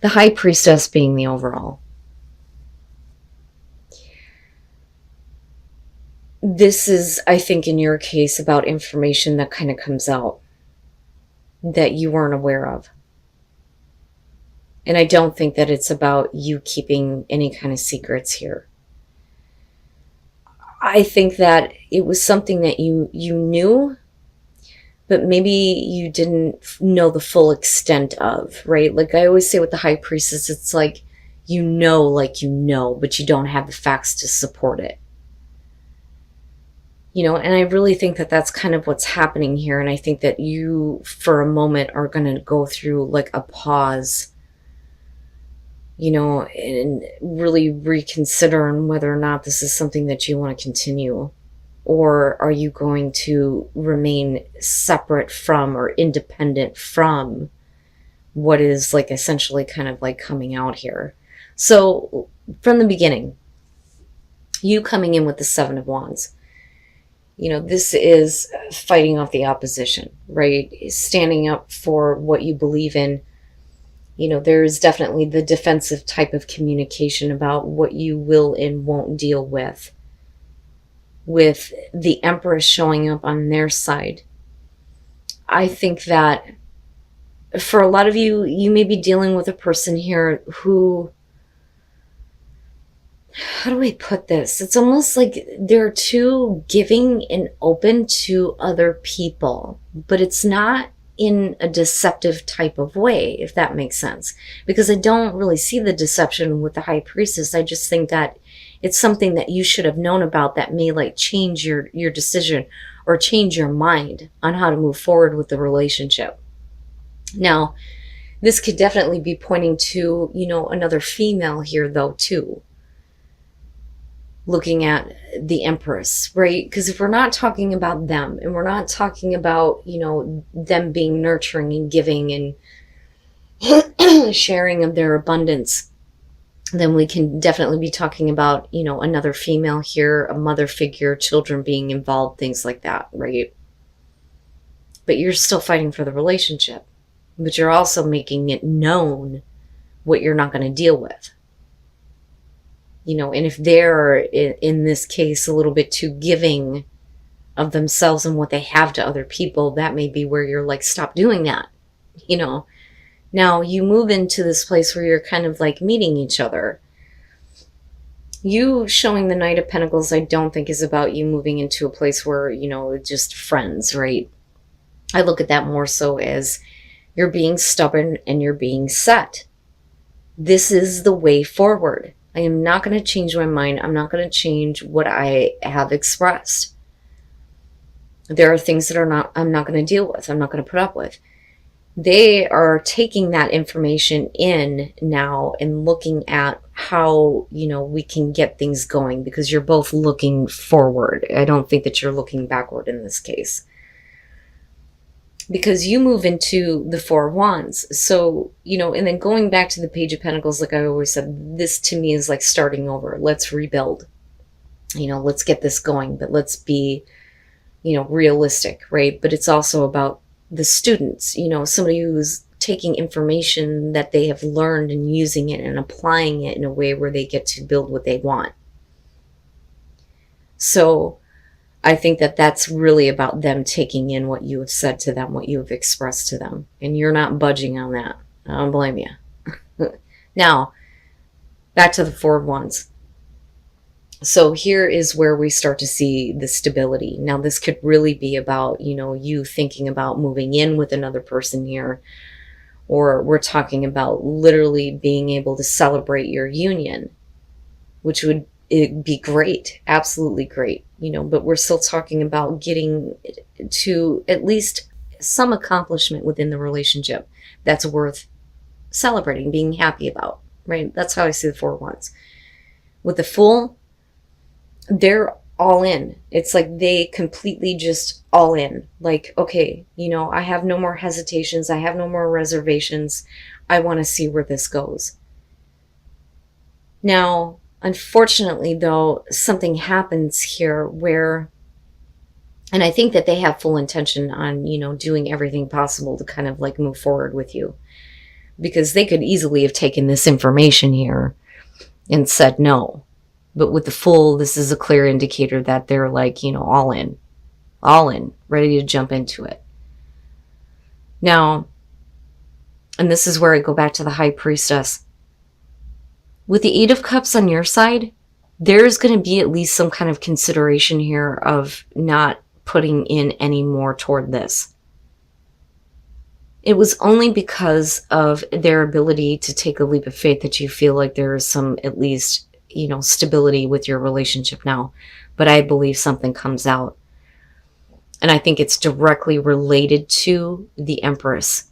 The High Priestess being the overall. This is, I think, in your case, about information that kind of comes out that you weren't aware of. And I don't think that it's about you keeping any kind of secrets here. I think that it was something that you knew, but maybe you didn't know the full extent of, right? Like I always say with the High Priestess, it's like you know, but you don't have the facts to support it. And I really think that that's kind of what's happening here. And I think that you, for a moment, are going to go through like a pause, and really reconsider on whether or not this is something that you want to continue. Or are you going to remain separate from or independent from what is like essentially kind of like coming out here? So from the beginning, you coming in with the Seven of Wands, this is fighting off the opposition, right? Standing up for what you believe in. There's definitely the defensive type of communication about what you will and won't deal with the Empress showing up on their side. I think that for a lot of you, you may be dealing with a person here who, how do I put this? It's almost like they're too giving and open to other people, but it's not in a deceptive type of way, if that makes sense. Because I don't really see the deception with the High Priestess. I just think that it's something that you should have known about that may like change your decision or change your mind on how to move forward with the relationship. Now, this could definitely be pointing to, another female here though, too. Looking at the Empress, right? Because if we're not talking about them and we're not talking about, them being nurturing and giving and sharing of their abundance, then we can definitely be talking about, another female here, a mother figure, children being involved, things like that, right? But you're still fighting for the relationship, but you're also making it known what you're not going to deal with. And if they're, in this case, a little bit too giving of themselves and what they have to other people, that may be where you're like, stop doing that. Now you move into this place where you're kind of like meeting each other. You showing the Knight of Pentacles, I don't think is about you moving into a place where, just friends, right? I look at that more so as you're being stubborn and you're being set. This is the way forward. I am not going to change my mind. I'm not going to change what I have expressed. There are things that I'm not going to deal with. I'm not going to put up with. They are taking that information in now and looking at how, we can get things going, because you're both looking forward. I don't think that you're looking backward in this case. Because you move into the Four of Wands. So, and then going back to the Page of Pentacles, like I always said, this to me is like starting over. Let's rebuild. Let's get this going, but let's be, realistic, right? But it's also about the students, somebody who's taking information that they have learned and using it and applying it in a way where they get to build what they want. So I think that that's really about them taking in what you have said to them, what you have expressed to them. And you're not budging on that. I don't blame you. Now, back to the Four of Wands. So here is where we start to see the stability. Now, this could really be about, you thinking about moving in with another person here. Or we're talking about literally being able to celebrate your union, which would be great. Absolutely great. But we're still talking about getting to at least some accomplishment within the relationship that's worth celebrating, being happy about, right? That's how I see the Four of Wands. With the Fool, they're all in. It's like they completely just all in. Like, okay, I have no more hesitations. I have no more reservations. I want to see where this goes. Now, unfortunately, though, something happens here where, and I think that they have full intention on, doing everything possible to kind of like move forward with you. because they could easily have taken this information here and said no. But with the Fool, this is a clear indicator that they're like, all in, ready to jump into it. Now, and this is where I go back to the High Priestess. With the Eight of Cups on your side, there's going to be at least some kind of consideration here of not putting in any more toward this. It was only because of their ability to take a leap of faith that you feel like there is some, at least, stability with your relationship now. But I believe something comes out. And I think it's directly related to the Empress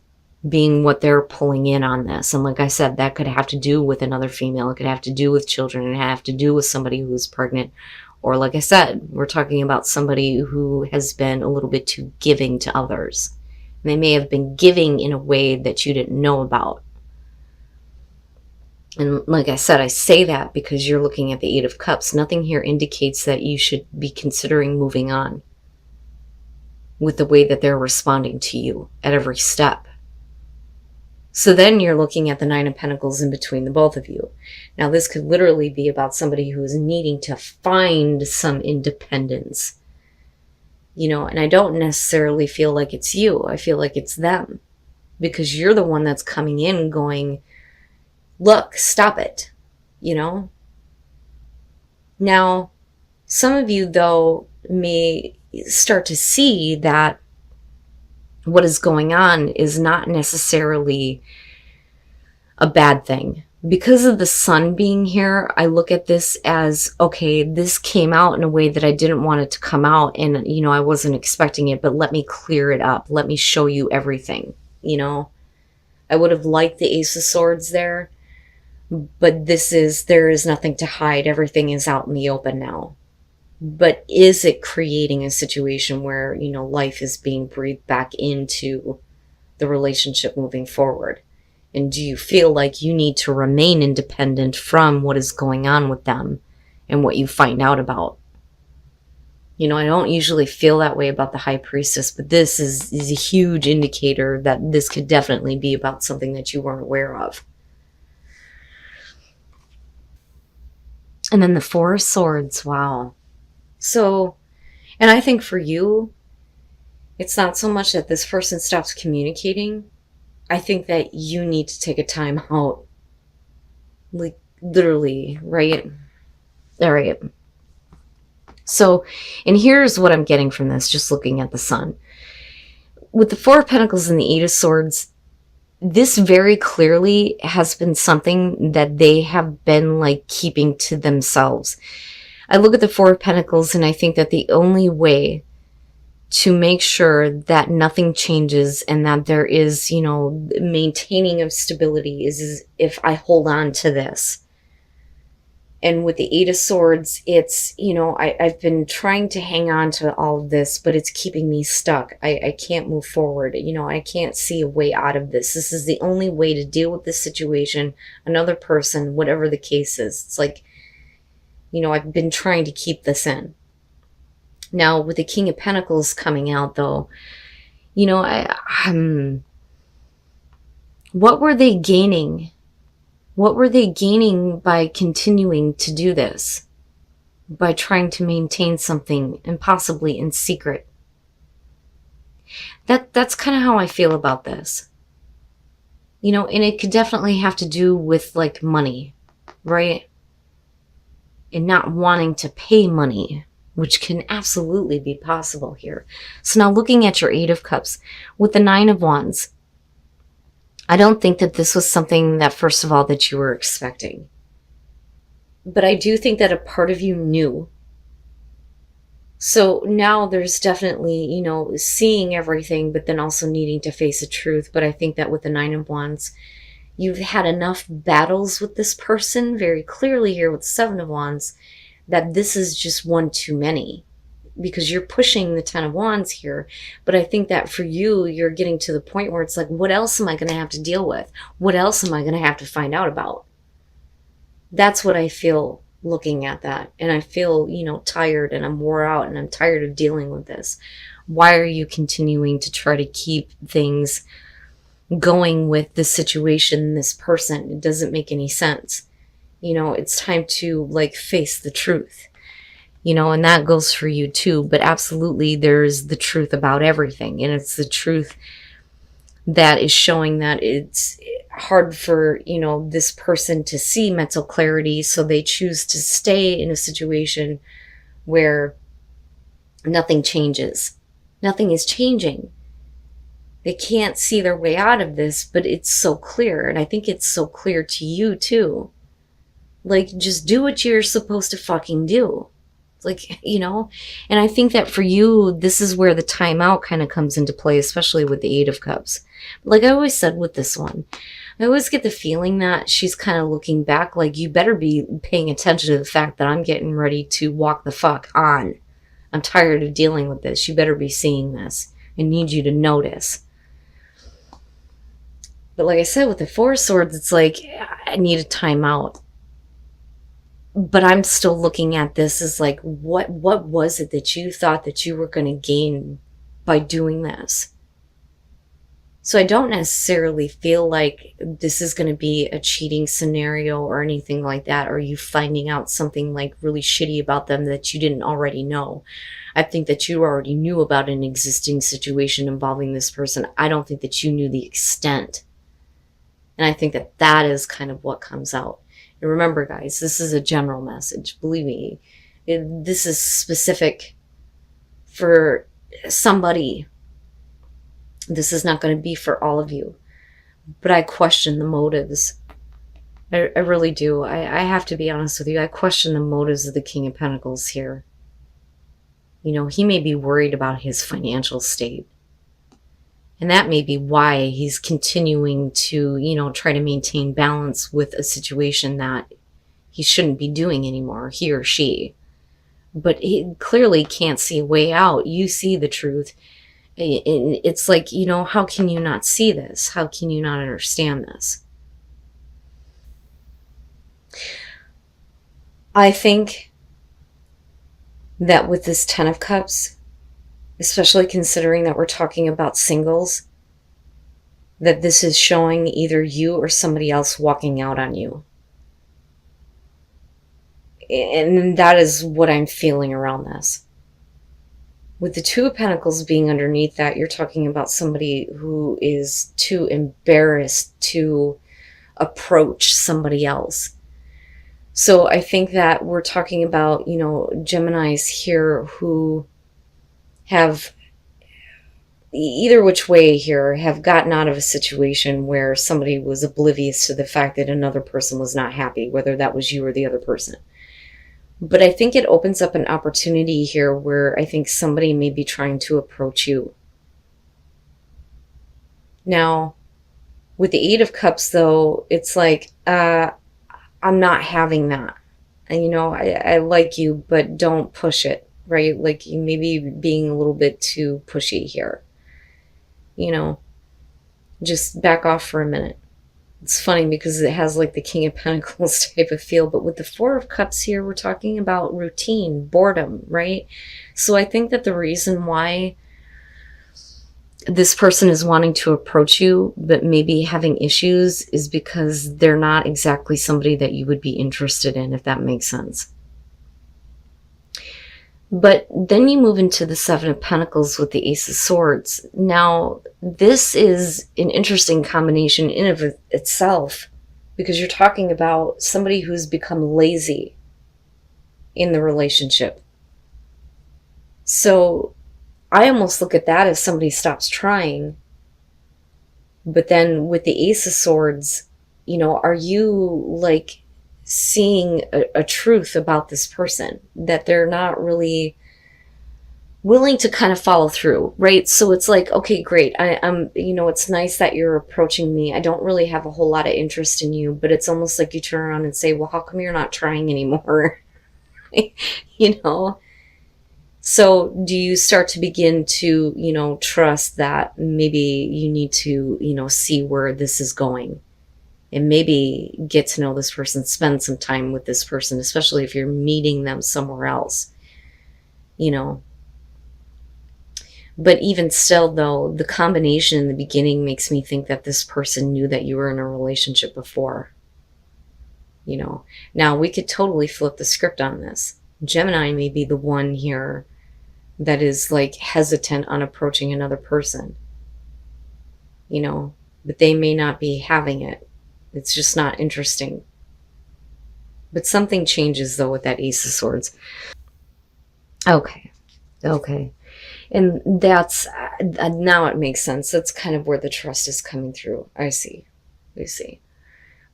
being what they're pulling in on this. And like I said, that could have to do with another female. It could have to do with children. It have to do with somebody who's pregnant. Or like I said, we're talking about somebody who has been a little bit too giving to others. And they may have been giving in a way that you didn't know about. And like I said, I say that because you're looking at the Eight of Cups. Nothing here indicates that you should be considering moving on with the way that they're responding to you at every step. So then you're looking at the Nine of Pentacles in between the both of you. Now this could literally be about somebody who is needing to find some independence. And I don't necessarily feel like it's you. I feel like it's them. Because you're the one that's coming in going, look, stop it. Now, some of you, though, may start to see that what is going on is not necessarily a bad thing. Because of the Sun being here, I look at this as, okay, this came out in a way that I didn't want it to come out, and I wasn't expecting it, but let me clear it up. Let me show you everything. I would have liked the Ace of Swords there, but there is nothing to hide. Everything is out in the open now. But is it creating a situation where, life is being breathed back into the relationship moving forward? And do you feel like you need to remain independent from what is going on with them and what you find out about? I don't usually feel that way about the High Priestess, but this is a huge indicator that this could definitely be about something that you weren't aware of. And then the Four of Swords, wow. So, and I think for you, it's not so much that this person stops communicating. I think that you need to take a time out. Like, literally, right? All right. So, and here's what I'm getting from this, just looking at the Sun. With the Four of Pentacles and the Eight of Swords, this very clearly has been something that they have been like keeping to themselves. I look at the Four of Pentacles and I think that the only way to make sure that nothing changes and that there is, maintaining of stability is if I hold on to this. And with the Eight of Swords, it's, I've been trying to hang on to all of this, but it's keeping me stuck. I can't move forward. I can't see a way out of this. This is the only way to deal with this situation, another person, whatever the case is. It's like, I've been trying to keep this in. Now, with the King of Pentacles coming out, though, what were they gaining? What were they gaining by continuing to do this? By trying to maintain something, and possibly in secret? That's kind of how I feel about this. And it could definitely have to do with, like, money, right? And not wanting to pay money, which can absolutely be possible here. So now looking at your Eight of Cups, with the Nine of Wands, I don't think that this was something that, first of all, that you were expecting. But I do think that a part of you knew. So now there's definitely, seeing everything, but then also needing to face the truth. But I think that with the Nine of Wands, you've had enough battles with this person, very clearly here with the Seven of Wands, that this is just one too many. Because you're pushing the Ten of Wands here. But I think that for you, you're getting to the point where it's like, what else am I going to have to deal with? What else am I going to have to find out about? That's what I feel looking at that. And I feel, tired, and I'm wore out, and I'm tired of dealing with this. Why are you continuing to try to keep things going with this situation, this person. It doesn't make any sense. It's time to like face the truth, and that goes for you too. But absolutely, there's the truth about everything. And it's the truth that is showing that it's hard for, this person to see mental clarity. So they choose to stay in a situation where nothing changes. Nothing is changing. They can't see their way out of this, but it's so clear. And I think it's so clear to you too. Like, just do what you're supposed to fucking do. Like, and I think that for you, this is where the timeout kind of comes into play, especially with the Eight of Cups. Like I always said with this one, I always get the feeling that she's kind of looking back like, you better be paying attention to the fact that I'm getting ready to walk the fuck on. I'm tired of dealing with this. You better be seeing this. I need you to notice. But like I said, with the Four of Swords, it's like, I need a timeout. But I'm still looking at this as like, what was it that you thought that you were going to gain by doing this? So I don't necessarily feel like this is going to be a cheating scenario or anything like that, or you finding out something like really shitty about them that you didn't already know. I think that you already knew about an existing situation involving this person. I don't think that you knew the extent. And I think that that is kind of what comes out. And remember, guys, this is a general message. Believe me, this is specific for somebody. This is not going to be for all of you. But I question the motives. I really do. I have to be honest with you. I question the motives of the King of Pentacles here. He may be worried about his financial state. And that may be why he's continuing to, try to maintain balance with a situation that he shouldn't be doing anymore, he or she. But he clearly can't see a way out. You see the truth. It's like, how can you not see this? How can you not understand this? I think that with this Ten of Cups, especially considering that we're talking about singles, that this is showing either you or somebody else walking out on you. And that is what I'm feeling around this. With the Two of Pentacles being underneath that, you're talking about somebody who is too embarrassed to approach somebody else. So I think that we're talking about, Geminis here who have, either which way here, have gotten out of a situation where somebody was oblivious to the fact that another person was not happy, whether that was you or the other person. But I think it opens up an opportunity here where I think somebody may be trying to approach you. Now, with the Eight of Cups, though, it's like, I'm not having that. And, I like you, but don't push it. Right? Like, you may be being a little bit too pushy here. Just back off for a minute. It's funny because it has like the King of Pentacles type of feel, but with the Four of Cups here, we're talking about routine, boredom, right? So I think that the reason why this person is wanting to approach you, but maybe having issues, is because they're not exactly somebody that you would be interested in, if that makes sense. But then you move into the Seven of Pentacles with the Ace of Swords. Now, this is an interesting combination in of itself, because you're talking about somebody who's become lazy in the relationship. So I almost look at that as somebody stops trying. But then with the Ace of Swords, are you like seeing a truth about this person that they're not really willing to kind of follow through, right? So it's like, okay, great. I'm, it's nice that you're approaching me. I don't really have a whole lot of interest in you, but it's almost like you turn around and say, well, how come you're not trying anymore? So do you start to begin to, trust that maybe you need to, see where this is going? And maybe get to know this person, spend some time with this person, especially if you're meeting them somewhere else, But even still, though, the combination in the beginning makes me think that this person knew that you were in a relationship before. You know, now we could totally flip the script on this. Gemini may be the one here that is like hesitant on approaching another person, you know, but they may not be having it. It's just not interesting. But something changes though with that Ace of Swords. Okay. And that's, now it makes sense. That's kind of where the trust is coming through. I see.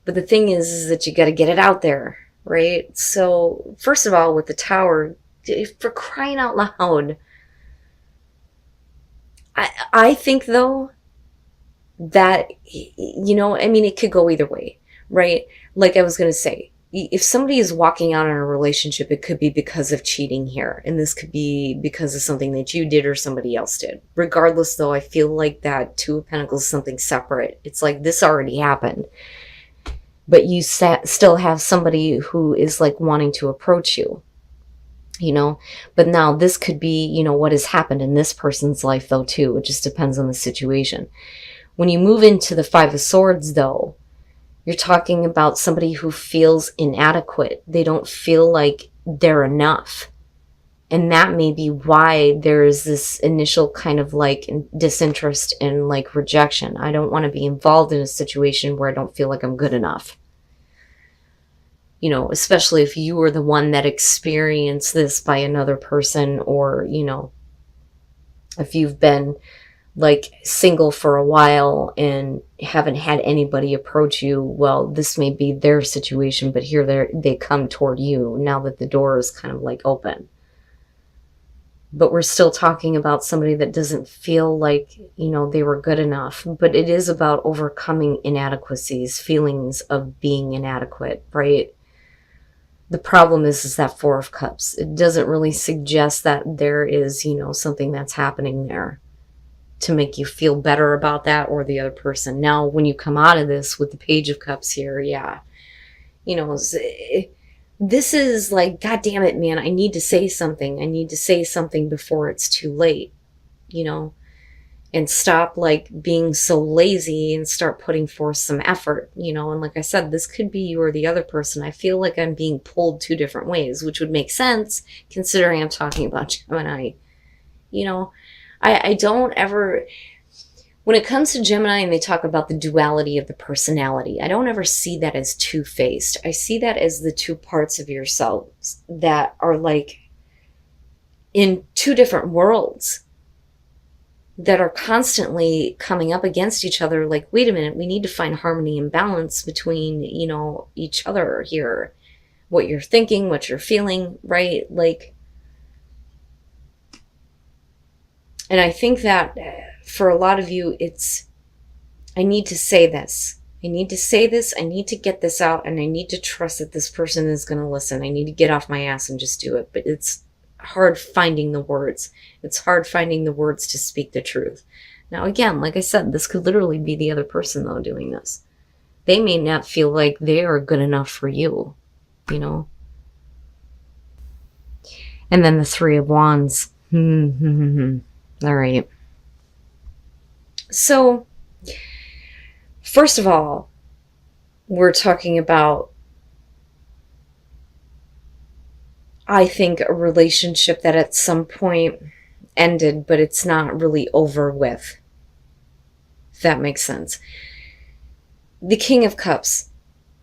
But the thing is that you got to get it out there, right? So first of all, with the Tower, for crying out loud, I think though that, you know, I mean, it could go either way, right? Like I was going to say, if somebody is walking out in a relationship, it could be because of cheating here. And this could be because of something that you did or somebody else did. Regardless, though, I feel like that Two of Pentacles is something separate. It's like this already happened. But you still have somebody who is like wanting to approach you, you know. But now this could be, you know, what has happened in this person's life, though, too. It just depends on the situation. When you move into the Five of Swords, though, you're talking about somebody who feels inadequate. They don't feel like they're enough. And that may be why there is this initial kind of like disinterest and like rejection. I don't want to be involved in a situation where I don't feel like I'm good enough. You know, especially if you were the one that experienced this by another person, or, you know, if you've been like single for a while and haven't had anybody approach you, well, this may be their situation, but here they come toward you now that the door is kind of like open. But we're still talking about somebody that doesn't feel like, you know, they were good enough. But it is about overcoming inadequacies, feelings of being inadequate, right? The problem is that Four of Cups. It doesn't really suggest that there is, you know, something that's happening there to make you feel better about that or the other person. Now, when you come out of this with the Page of Cups here, yeah, you know, this is like, God damn it, man, I need to say something. I need to say something before it's too late, you know, and stop like being so lazy and start putting forth some effort, you know. And like I said, this could be you or the other person. I feel like I'm being pulled two different ways, which would make sense considering I'm talking about Gemini, you know. I don't ever, when it comes to Gemini and they talk about the duality of the personality, I don't ever see that as two-faced. I see that as the two parts of yourselves that are like in two different worlds that are constantly coming up against each other. Like, wait a minute, we need to find harmony and balance between, you know, each other here. What you're thinking, what you're feeling, right? Like, and I think that for a lot of you, it's, I need to say this. I need to say this. I need to get this out. And I need to trust that this person is going to listen. I need to get off my ass and just do it. But it's hard finding the words. It's hard finding the words to speak the truth. Now, again, like I said, this could literally be the other person, though, doing this. They may not feel like they are good enough for you, you know. And then the Three of Wands. All right. So, first of all, we're talking about, I think, a relationship that at some point ended, but it's not really over with. If that makes sense. The King of Cups.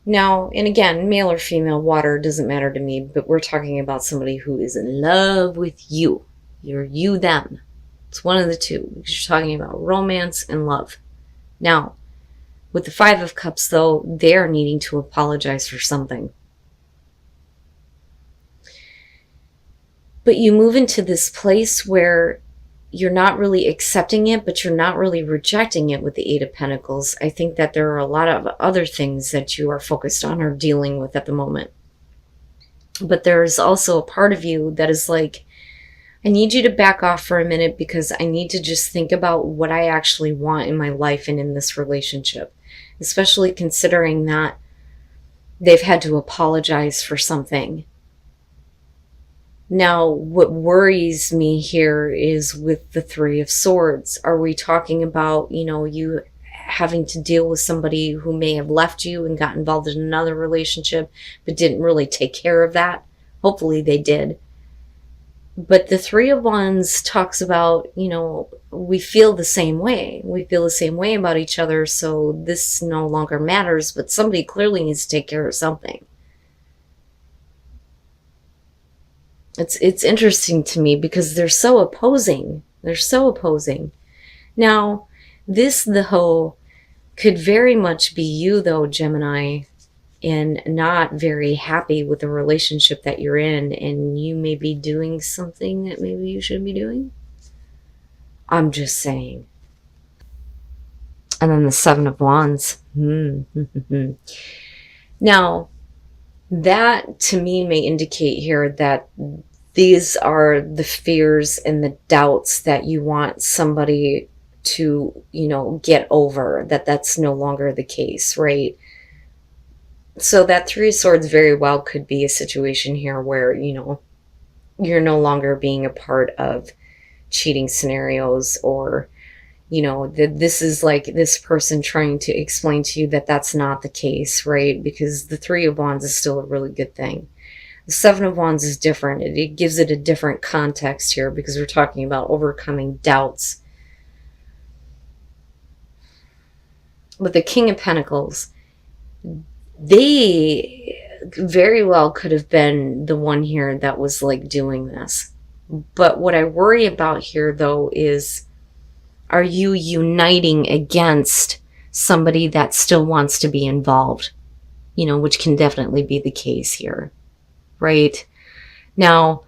Now, and again, male or female, water, doesn't matter to me, but we're talking about somebody who is in love with you. You're you, them. It's one of the two, because you're talking about romance and love. Now, with the Five of Cups, though, they're needing to apologize for something. But you move into this place where you're not really accepting it, but you're not really rejecting it with the Eight of Pentacles. I think that there are a lot of other things that you are focused on or dealing with at the moment. But there's also a part of you that is like, I need you to back off for a minute because I need to just think about what I actually want in my life and in this relationship, especially considering that they've had to apologize for something. Now, what worries me here is with the Three of Swords. Are we talking about, you having to deal with somebody who may have left you and got involved in another relationship, but didn't really take care of that? Hopefully they did. But the Three of Wands talks about, we feel the same way. We feel the same way about each other, so this no longer matters, but somebody clearly needs to take care of something. It's interesting to me because they're so opposing. They're so opposing. Now, this, though, could very much be you, though, Gemini, and not very happy with the relationship that you're in, and you may be doing something that maybe you shouldn't be doing. I'm just saying. And then the Seven of Wands. Now, that to me may indicate here that these are the fears and the doubts that you want somebody to, get over, that's no longer the case, right? So that Three of Swords very well could be a situation here where, you're no longer being a part of cheating scenarios, or, this is like this person trying to explain to you that that's not the case, right? Because the Three of Wands is still a really good thing. The Seven of Wands is different. It gives it a different context here because we're talking about overcoming doubts. But the King of Pentacles, they very well could have been the one here that was like doing this. But what I worry about here, though, is, are you uniting against somebody that still wants to be involved? Which can definitely be the case here, right? Now,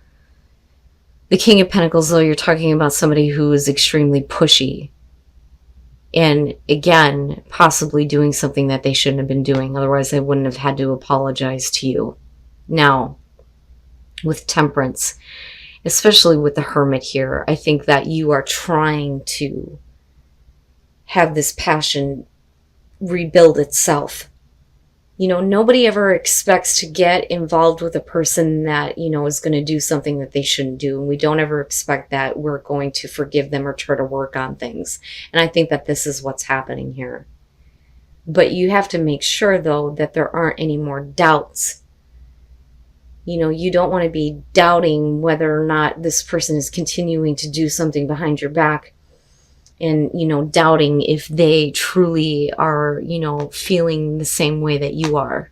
the King of Pentacles, though, you're talking about somebody who is extremely pushy. And again, possibly doing something that they shouldn't have been doing. Otherwise, they wouldn't have had to apologize to you. Now, with Temperance, especially with the Hermit here, I think that you are trying to have this passion rebuild itself. Nobody ever expects to get involved with a person that, is going to do something that they shouldn't do. And we don't ever expect that we're going to forgive them or try to work on things. And I think that this is what's happening here. But you have to make sure, though, that there aren't any more doubts. You don't want to be doubting whether or not this person is continuing to do something behind your back, and, doubting if they truly are, feeling the same way that you are.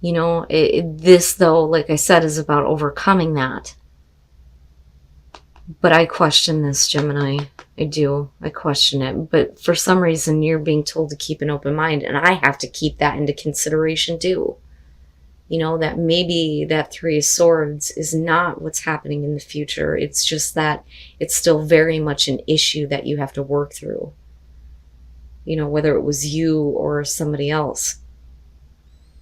This, though, like I said, is about overcoming that. But I question this, Gemini. I do. I question it. But for some reason, you're being told to keep an open mind, and I have to keep that into consideration, too. That maybe that Three of Swords is not what's happening in the future. It's just that it's still very much an issue that you have to work through. Whether it was you or somebody else.